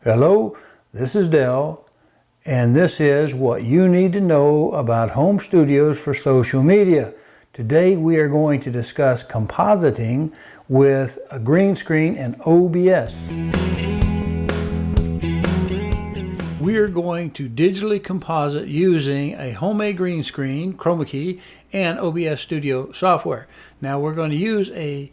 Hello, this is Dell, and this is what you need to know about home studios for social media. Today we are going to discuss compositing with a green screen and OBS. We are going to digitally composite using a homemade green screen, Chroma key, and OBS Studio software. Now we're going to use a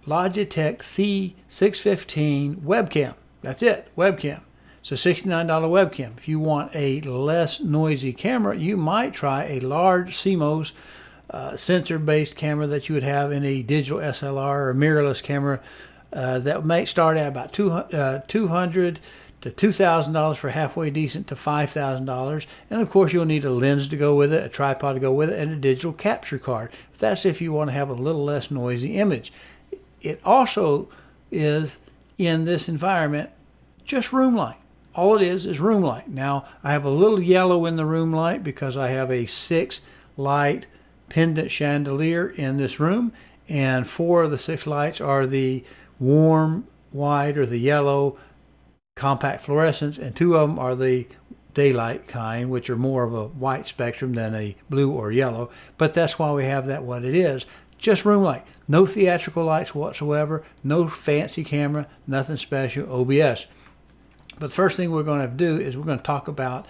Logitech C615 webcam. That's it, webcam. It's a $69 webcam. If you want a less noisy camera, you might try a large CMOS sensor-based camera that you would have in a digital SLR or mirrorless camera that may start at about $200 to $2,000 for halfway decent to $5,000. And of course you'll need a lens to go with it, a tripod to go with it, and a digital capture card. That's if you want to have a little less noisy image. It also is, in this environment, just room light. All it is room light. Now I have a little yellow in the room light because I have a 6 light pendant chandelier in this room, and 4 of the 6 lights are the warm white or the yellow compact fluorescence, and 2 of them are the daylight kind, which are more of a white spectrum than a blue or yellow. But that's why we have that what it is. Just room light. No theatrical lights whatsoever, no fancy camera, nothing special, OBS. But the first thing we're going to do is we're going to talk about,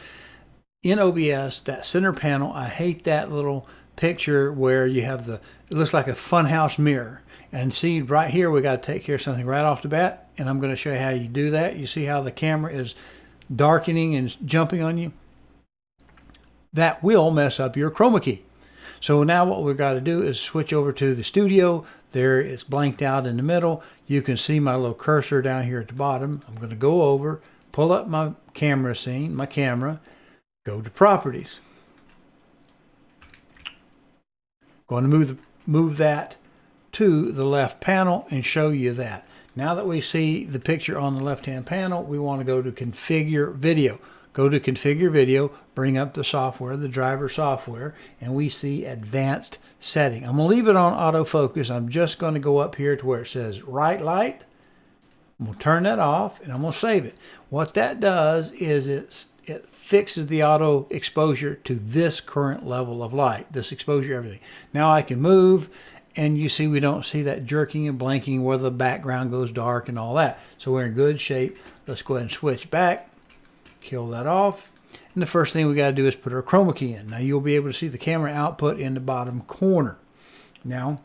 in OBS, that center panel. I hate that little picture where you have it looks like a funhouse mirror. And see, right here we got to take care of something right off the bat, and I'm going to show you how you do that. You see how the camera is darkening and jumping on you? That will mess up your Chroma key. So now what we've got to do is switch over to the studio. There it's blanked out in the middle. You can see my little cursor down here at the bottom. I'm going to go over, pull up my camera scene, my camera, go to properties. Going to move that to the left panel and show you that. Now that we see the picture on the left hand panel, we want to go to configure video. Go to configure video, bring up the software, the driver software, and we see advanced setting. I'm going to leave it on autofocus. I'm just going to go up here to where it says right light. I'm going to turn that off and I'm going to save it. What that does is it fixes the auto exposure to this current level of light, this exposure, everything. Now I can move, and you see we don't see that jerking and blinking where the background goes dark and all that. So we're in good shape. Let's go ahead and switch back. Kill that off. And the first thing we got to do is put our Chroma key in. Now you'll be able to see the camera output in the bottom corner. Now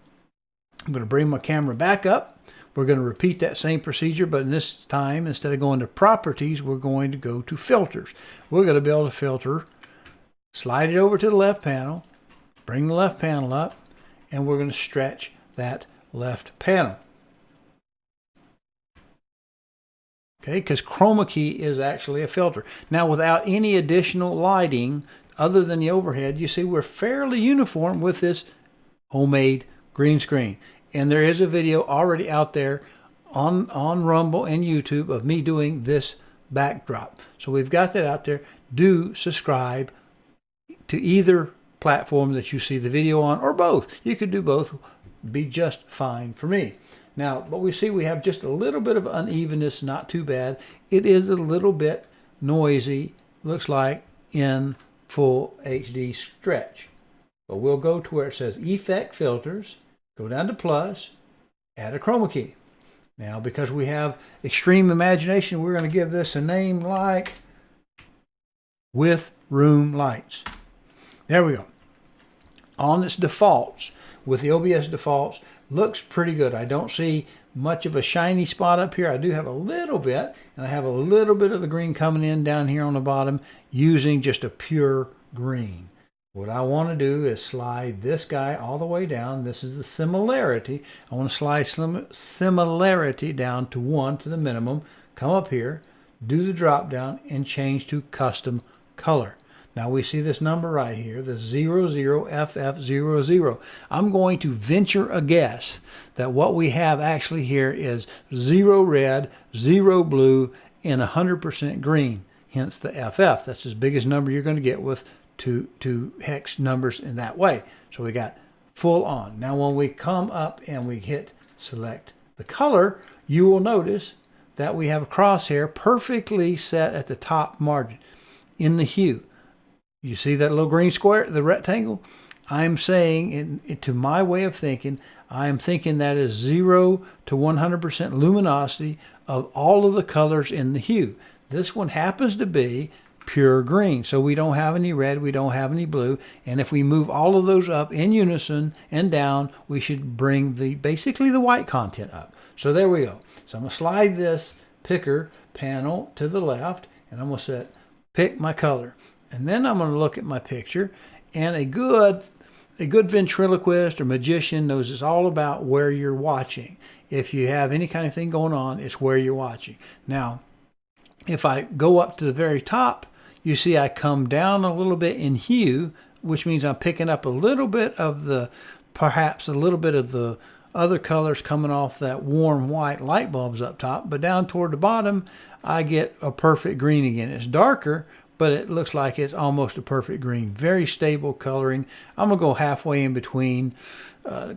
I'm going to bring my camera back up. We're going to repeat that same procedure, but in this time, instead of going to properties, we're going to go to filters. We're going to be able to filter, slide it over to the left panel, bring the left panel up, and we're going to stretch that left panel. Okay, because Chroma key is actually a filter. Now without any additional lighting other than the overhead, you see we're fairly uniform with this homemade green screen. And there is a video already out there on Rumble and YouTube of me doing this backdrop. So we've got that out there. Do subscribe to either platform that you see the video on, or both. You could do both. Be just fine for me. Now, but we see we have just a little bit of unevenness, not too bad. It is a little bit noisy, looks like, in full HD stretch. But we'll go to where it says Effect Filters, go down to Plus, add a Chroma key. Now, because we have extreme imagination, we're going to give this a name like With Room Lights. There we go. On its defaults, with the OBS defaults, looks pretty good. I don't see much of a shiny spot up here. I do have a little bit, and I have a little bit of the green coming in down here on the bottom using just a pure green. What I want to do is slide this guy all the way down. This is the similarity. I want to slide similarity down to 1 to the minimum. Come up here, do the drop down, and change to custom color. Now we see this number right here, the 00FF00. I'm going to venture a guess that what we have actually here is 0 red, 0 blue, and 100% green, hence the FF. That's as big as number you're going to get with two hex numbers in that way. So we got full on. Now when we come up and we hit select the color, you will notice that we have a crosshair perfectly set at the top margin in the hue. You see that little green square, the rectangle? I'm saying, to my way of thinking, I'm thinking that is 0 to 100% luminosity of all of the colors in the hue. This one happens to be pure green, so we don't have any red, we don't have any blue, and if we move all of those up in unison and down, we should bring basically the white content up. So there we go. So I'm going to slide this picker panel to the left, and I'm going to pick my color. And then I'm going to look at my picture, and a good ventriloquist or magician knows it's all about where you're watching. If you have any kind of thing going on, it's where you're watching. Now, if I go up to the very top, you see I come down a little bit in hue, which means I'm picking up a little bit of perhaps a little bit of the other colors coming off that warm white light bulbs up top, but down toward the bottom, I get a perfect green again. It's darker, but it looks like it's almost a perfect green. Very stable coloring. I'm going to go halfway in between,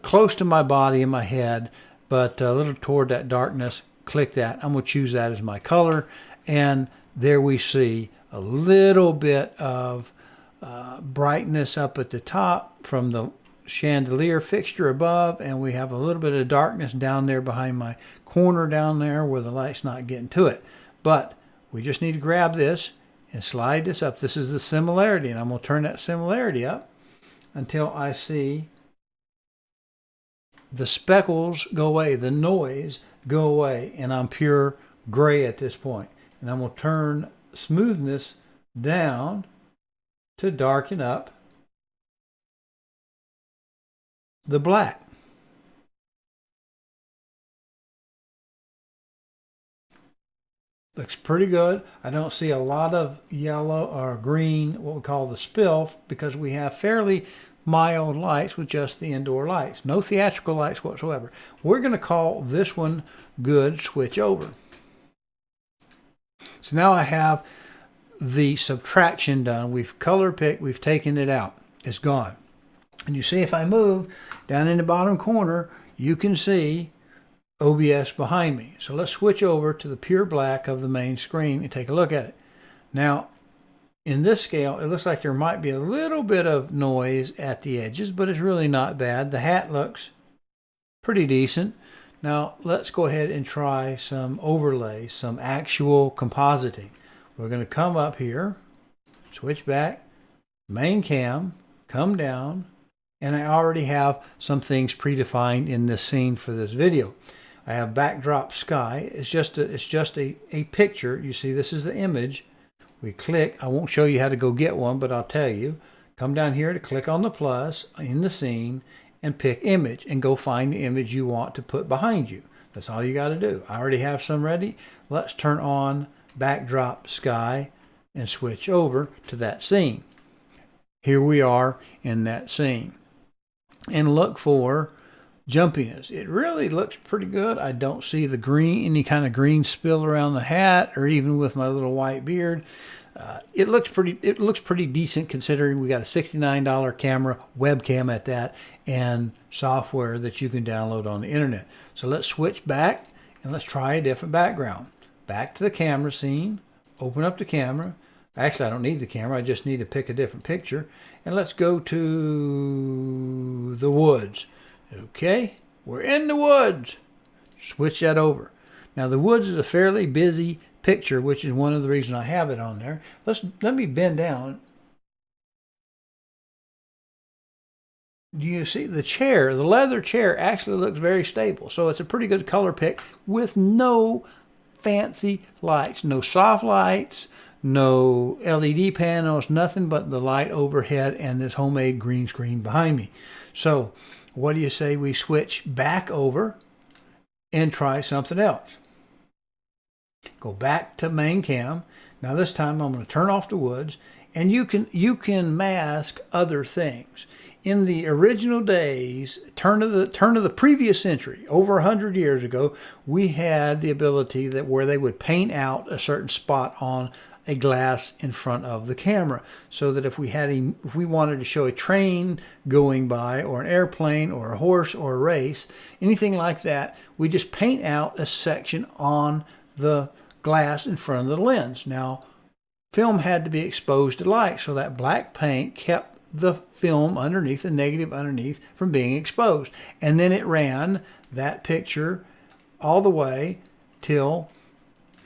close to my body and my head, but a little toward that darkness. Click that. I'm going to choose that as my color. And there we see a little bit of brightness up at the top from the chandelier fixture above, and we have a little bit of darkness down there behind my corner down there where the light's not getting to it. But we just need to grab this and slide this up. This is the similarity, and I'm going to turn that similarity up until I see the speckles go away, the noise go away, and I'm pure gray at this point. And I'm going to turn smoothness down to darken up the black. Looks pretty good. I don't see a lot of yellow or green, what we call the spill, because we have fairly mild lights with just the indoor lights. No theatrical lights whatsoever. We're going to call this one good, switch over. So now I have the subtraction done. We've color picked, we've taken it out. It's gone. And you see if I move down in the bottom corner, you can see OBS behind me. So let's switch over to the pure black of the main screen and take a look at it. Now, in this scale, it looks like there might be a little bit of noise at the edges, but it's really not bad. The hat looks pretty decent. Now, let's go ahead and try some overlay, some actual compositing. We're going to come up here, switch back, main cam, come down, and I already have some things predefined in this scene for this video. I have backdrop sky. It's just a picture. You see, this is the image. We click. I won't show you how to go get one, but I'll tell you. Come down here to click on the plus in the scene and pick image and go find the image you want to put behind you. That's all you got to do. I already have some ready. Let's turn on backdrop sky and switch over to that scene. Here we are in that scene. And look for jumpiness. It really looks pretty good. I don't see the green, any kind of green spill around the hat, or even with my little white beard. It looks pretty decent considering we got a $69 camera, webcam at that, and software that you can download on the internet. So let's switch back and let's try a different background. Back to the camera scene, open up the camera. Actually, I don't need the camera. I just need to pick a different picture. And let's go to the woods. Okay, we're in the woods. Switch that over. Now, the woods is a fairly busy picture, which is one of the reasons I have it on there. Let me bend down. Do you see the chair? The leather chair actually looks very stable. So it's a pretty good color pick with no fancy lights, no soft lights, no LED panels, nothing but the light overhead and this homemade green screen behind me. So what do you say we switch back over and try something else? Go back to main cam. Now this time I'm going to turn off the woods, and you can mask other things. In the original days, turn of the previous century, over 100 years ago, we had the ability that where they would paint out a certain spot on a glass in front of the camera, so that if we wanted to show a train going by, or an airplane, or a horse, or a race, anything like that, we just paint out a section on the glass in front of the lens. Now, film had to be exposed to light, so that black paint kept the film underneath, the negative underneath, from being exposed. And then it ran that picture all the way till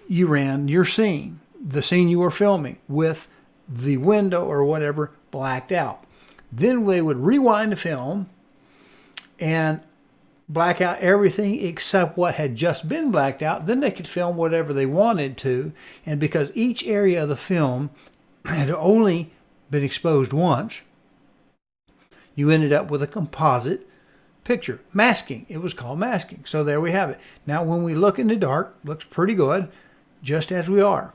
you ran your scene, the scene you were filming, with the window or whatever blacked out. Then they would rewind the film and black out everything except what had just been blacked out. Then they could film whatever they wanted to. And because each area of the film had only been exposed once, you ended up with a composite picture. Masking. It was called masking. So there we have it. Now when we look in the dark, looks pretty good, just as we are.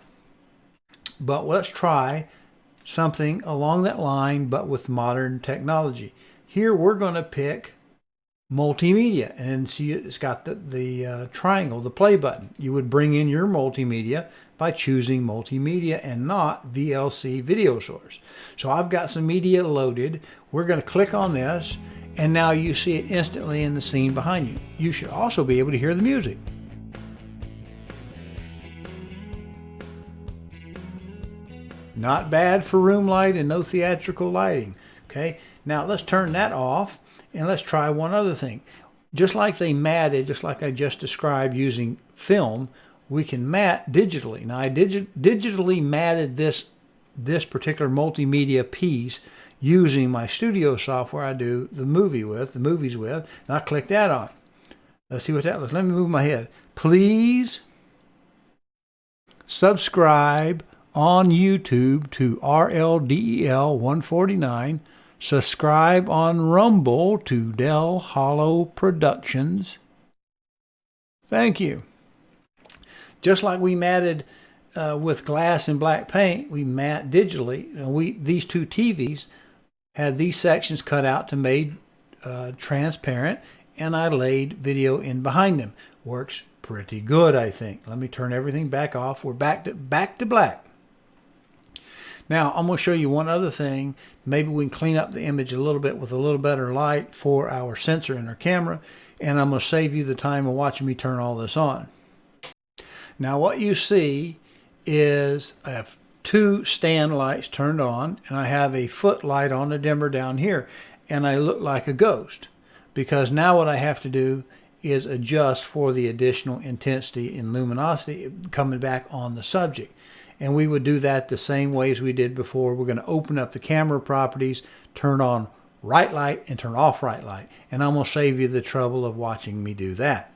But let's try something along that line, but with modern technology. Here we're going to pick multimedia, and see it's got the triangle, the play button. You would bring in your multimedia by choosing multimedia and not VLC video source. So I've got some media loaded. We're going to click on this, and now you see it instantly in the scene behind you. You should also be able to hear the music. Not bad for room light and no theatrical lighting. Okay, now let's turn that off and let's try one other thing. Just like they matted, just like I just described using film, we can mat digitally. Now I digitally matted this particular multimedia piece using my studio software I do the movies with, and I click that on. Let's see what that looks. Let me move my head. Please subscribe on YouTube to RLDEL 149. Subscribe on Rumble to Del Hollow Productions. Thank you. Just like we matted with glass and black paint, we mat digitally. And these two TVs had these sections cut out to made transparent, and I laid video in behind them. Works pretty good, I think. Let me turn everything back off. We're back to black. Now, I'm going to show you one other thing. Maybe we can clean up the image a little bit with a little better light for our sensor in our camera. And I'm going to save you the time of watching me turn all this on. Now, what you see is I have two stand lights turned on, and I have a foot light on the dimmer down here. And I look like a ghost, because now what I have to do is adjust for the additional intensity and luminosity coming back on the subject. And we would do that the same way as we did before. We're going to open up the camera properties, turn on right light and turn off right light. And I'm going to save you the trouble of watching me do that.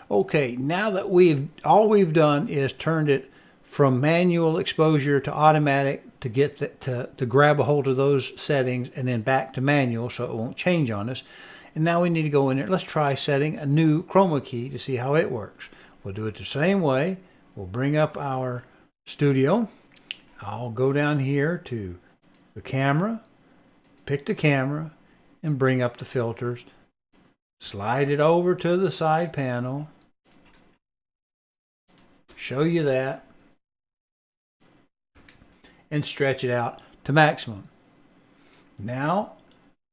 Okay, now that all we've done is turned it from manual exposure to automatic to get to grab a hold of those settings, and then back to manual so it won't change on us. And now we need to go in there. Let's try setting a new chroma key to see how it works. We'll do it the same way. We'll bring up our studio. I'll go down here to the camera, pick the camera, and bring up the filters. Slide it over to the side panel. Show you that. And stretch it out to maximum. Now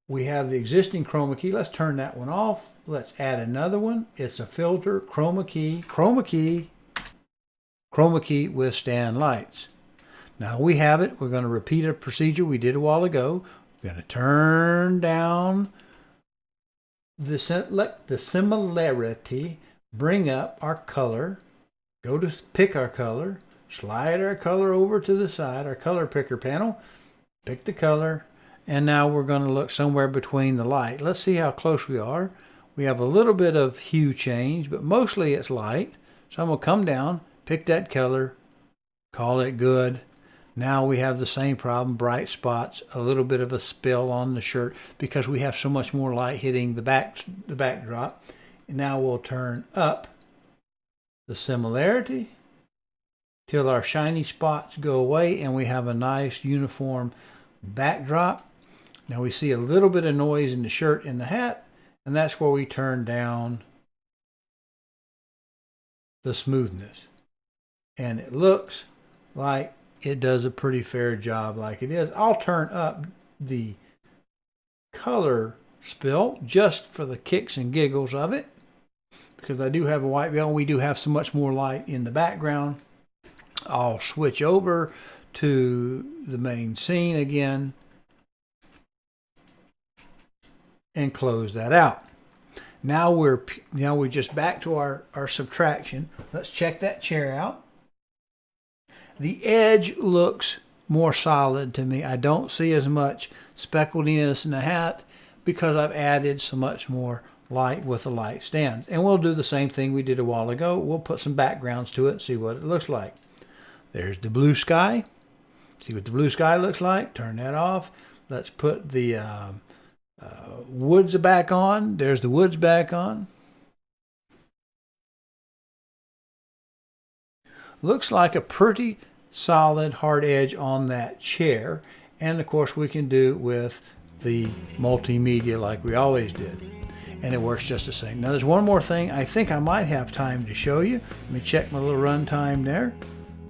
we have the existing chroma key. Let's turn that one off. Let's add another one. It's a filter, chroma key with stand lights. Now we have it. We're going to repeat a procedure we did a while ago. We're going to turn down the similarity, bring up our color, go to pick our color, slide our color over to the side, our color picker panel, pick the color, and now we're going to look somewhere between the light. Let's see how close we are. We have a little bit of hue change, but mostly it's light. So I'm going to come down, pick that color, call it good. Now we have the same problem, bright spots, a little bit of a spill on the shirt because we have so much more light hitting the backdrop. And now we'll turn up the similarity till our shiny spots go away and we have a nice uniform backdrop. Now we see a little bit of noise in the shirt and the hat, and that's where we turn down the smoothness. And it looks like it does a pretty fair job like it is. I'll turn up the color spill just for the kicks and giggles of it, because I do have a white veil and we do have so much more light in the background. I'll switch over to the main scene again and close that out. Now we're just back to our subtraction. Let's check that chair out. The edge looks more solid to me. I don't see as much specklediness in the hat because I've added so much more light with the light stands. And we'll do the same thing we did a while ago. We'll put some backgrounds to it and see what it looks like. There's the blue sky. See what the blue sky looks like? Turn that off. Let's put the woods back on. There's the woods back on. Looks like a pretty solid hard edge on that chair. And of course we can do with the multimedia like we always did. And it works just the same. Now there's one more thing I think I might have time to show you. Let me check my little run time there.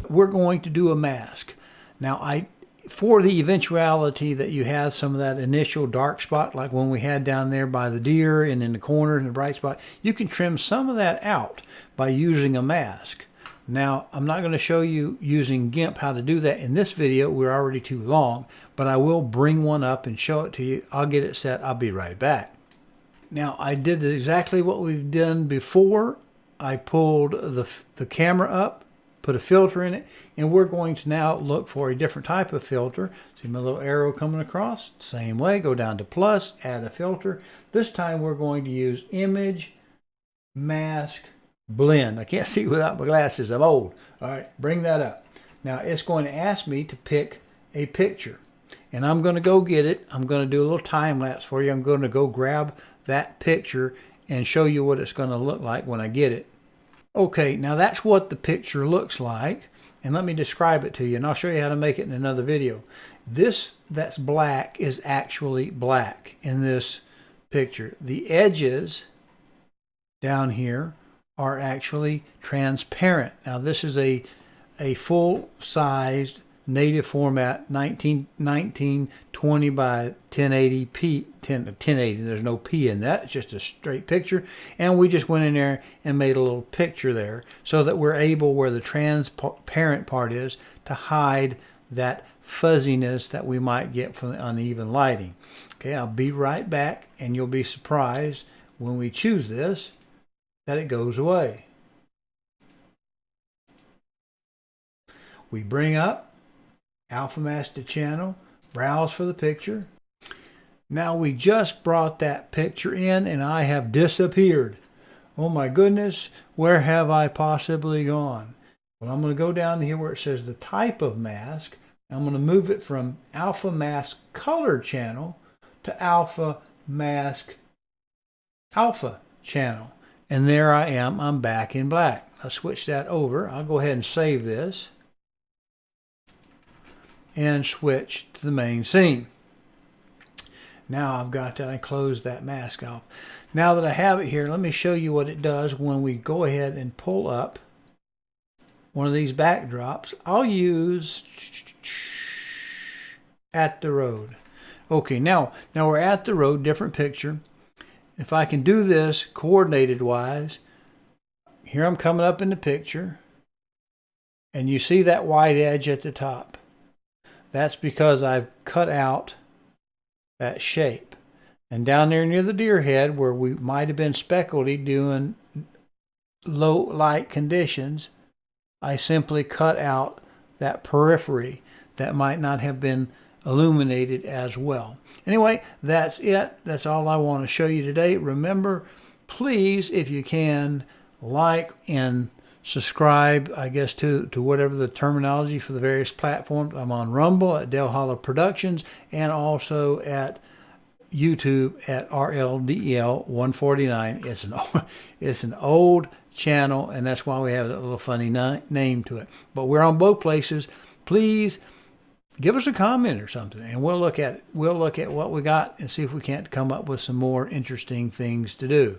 We're going to do a mask. Now for the eventuality that you have some of that initial dark spot, like when we had down there by the deer and in the corner and the bright spot, you can trim some of that out by using a mask. Now, I'm not going to show you using GIMP how to do that in this video. We're already too long, but I will bring one up and show it to you. I'll get it set. I'll be right back. Now, I did exactly what we've done before. I pulled the camera up, put a filter in it, and we're going to now look for a different type of filter. See my little arrow coming across? Same way, go down to plus, add a filter. This time we're going to use image, mask, blend. I can't see without my glasses. I'm old. All right, bring that up. Now it's going to ask me to pick a picture. And I'm going to go get it. I'm going to do a little time lapse for you. I'm going to go grab that picture and show you what it's going to look like when I get it. Okay, now that's what the picture looks like. And let me describe it to you. And I'll show you how to make it in another video. This that's black is actually black in this picture. The edges down here are actually transparent. Now this is a full-sized native format 1920 by 1080p. There's no P in that. It's just a straight picture. And we just went in there and made a little picture there so that we're able, where the transparent part is, to hide that fuzziness that we might get from the uneven lighting. Okay, I'll be right back, and you'll be surprised when we choose this that it goes away. We bring up Alpha Master Channel, browse for the picture. Now we just brought that picture in and I have disappeared. Oh my goodness, where have I possibly gone? Well, I'm going to go down here where it says the type of mask. I'm going to move it from Alpha Mask Color Channel to Alpha Mask Alpha Channel. And there I am, I'm back in black. I'll switch that over. I'll go ahead and save this and switch to the main scene. Now I've got that, I closed that mask off. Now that I have it here, let me show you what it does when we go ahead and pull up one of these backdrops. I'll use At the Road. Okay, now we're at the road, different picture. If I can do this coordinated wise, here I'm coming up in the picture, and you see that white edge at the top. That's because I've cut out that shape. And down there near the deer head, where we might have been speckledy doing low light conditions, I simply cut out that periphery that might not have been illuminated as well. Anyway, that's it. That's all I want to show you today. Remember, please, if you can, like and subscribe, I guess, to whatever the terminology for the various platforms. I'm on Rumble at Del Hollow Productions and also at YouTube at RLDEL149. It's an old channel, and that's why we have that little funny name to it. But we're on both places. Please give us a comment or something, and we'll look at it. We'll look at what we got and see if we can't come up with some more interesting things to do.